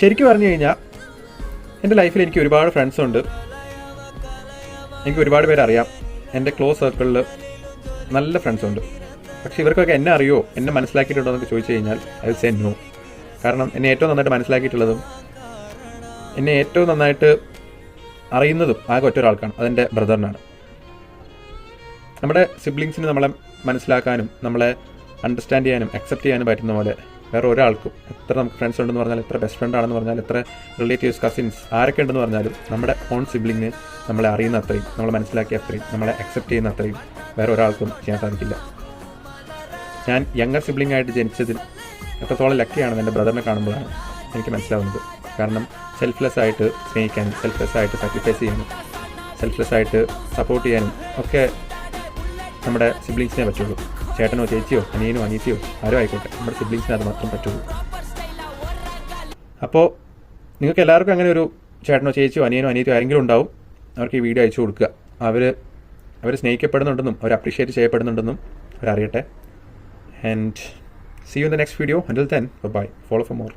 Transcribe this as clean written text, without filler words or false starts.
ശരിക്കും പറഞ്ഞു കഴിഞ്ഞാൽ എൻ്റെ ലൈഫിൽ എനിക്ക് ഒരുപാട് ഫ്രണ്ട്സുണ്ട്, എനിക്ക് ഒരുപാട് പേര് അറിയാം, എൻ്റെ ക്ലോസ് സർക്കിളിൽ നല്ല ഫ്രണ്ട്സുണ്ട്. പക്ഷേ ഇവർക്കൊക്കെ എന്നെ അറിയോ, എന്നെ മനസ്സിലാക്കിയിട്ടുണ്ടോ എന്നൊക്കെ ചോദിച്ചു കഴിഞ്ഞാൽ ഐ വിൽ സേ നോ. കാരണം എന്നെ ഏറ്റവും നന്നായിട്ട് മനസ്സിലാക്കിയിട്ടുള്ളതും എന്നെ ഏറ്റവും നന്നായിട്ട് അറിയുന്നതും ആകെ ഒറ്റ ഒരാൾക്കാണ്, അതെൻ്റെ ബ്രദറിനാണ്. നമ്മുടെ സിബ്ലിങ്സിന് നമ്മളെ മനസ്സിലാക്കാനും നമ്മളെ അണ്ടർസ്റ്റാൻഡ് ചെയ്യാനും അക്സെപ്റ്റ് ചെയ്യാനും പറ്റുന്ന പോലെ വേറെ ഒരാൾക്കും, എത്ര നമുക്ക് ഫ്രണ്ട്സ് ഉണ്ടെന്ന് പറഞ്ഞാൽ, എത്ര ബെസ്റ്റ് ഫ്രണ്ട് ആണെന്ന് പറഞ്ഞാൽ, എത്ര റിലേറ്റീവ്സ്, കസിൻസ് ആരൊക്കെ ഉണ്ടെന്ന് പറഞ്ഞാലും നമ്മുടെ ഓൺ സിബ്ലിങ്ങിന് നമ്മളെ അറിയുന്ന അത്രയും, നമ്മളെ മനസ്സിലാക്കിയ അത്രയും, നമ്മളെ അക്സെപ്റ്റ് ചെയ്യുന്ന അത്രയും വേറെ ഒരാൾക്കും ചെയ്യാൻ സാധിക്കില്ല. ഞാൻ യങ്ങർ സിബ്ലിംഗ് ആയിട്ട് ജനിച്ചതിൽ എത്രത്തോളം ലക്കിയാണെന്ന് എൻ്റെ ബ്രദറിനെ കാണുമ്പോഴാണ് എനിക്ക് മനസ്സിലാവുന്നത്. കാരണം സെൽഫ്ലെസ് ആയിട്ട് സ്നേഹിക്കാനും സെൽഫ്ലെസ് ആയിട്ട് സാക്രിഫൈസ് ചെയ്യാനും സെൽഫ്ലെസ് ആയിട്ട് സപ്പോർട്ട് ചെയ്യാനും ഒക്കെ നമ്മുടെ സിബ്ലിങ്സിനെ പറ്റുള്ളൂ. ചേട്ടനോ ചേച്ചിയോ അനിയനോ അനിയത്തിയോ ആരോ ആയിക്കോട്ടെ, നമ്മുടെ സിബ്ലിങ്സിന് അത് മാത്രം പറ്റുള്ളൂ. അപ്പോൾ നിങ്ങൾക്ക് എല്ലാവർക്കും അങ്ങനെ ഒരു ചേട്ടനോ ചേച്ചിയോ അനിയനോ അനിയത്തിയോ ആരെങ്കിലും ഉണ്ടാവും. അവർക്ക് ഈ വീഡിയോ അയച്ചു കൊടുക്കുക. അവർ സ്നേഹിക്കപ്പെടുന്നുണ്ടെന്നും അവർ appreciate ചെയ്യപ്പെടുന്നുണ്ടെന്നും അവരറിയട്ടെ. And see you in the next video. Until then, bye-bye. Follow for more.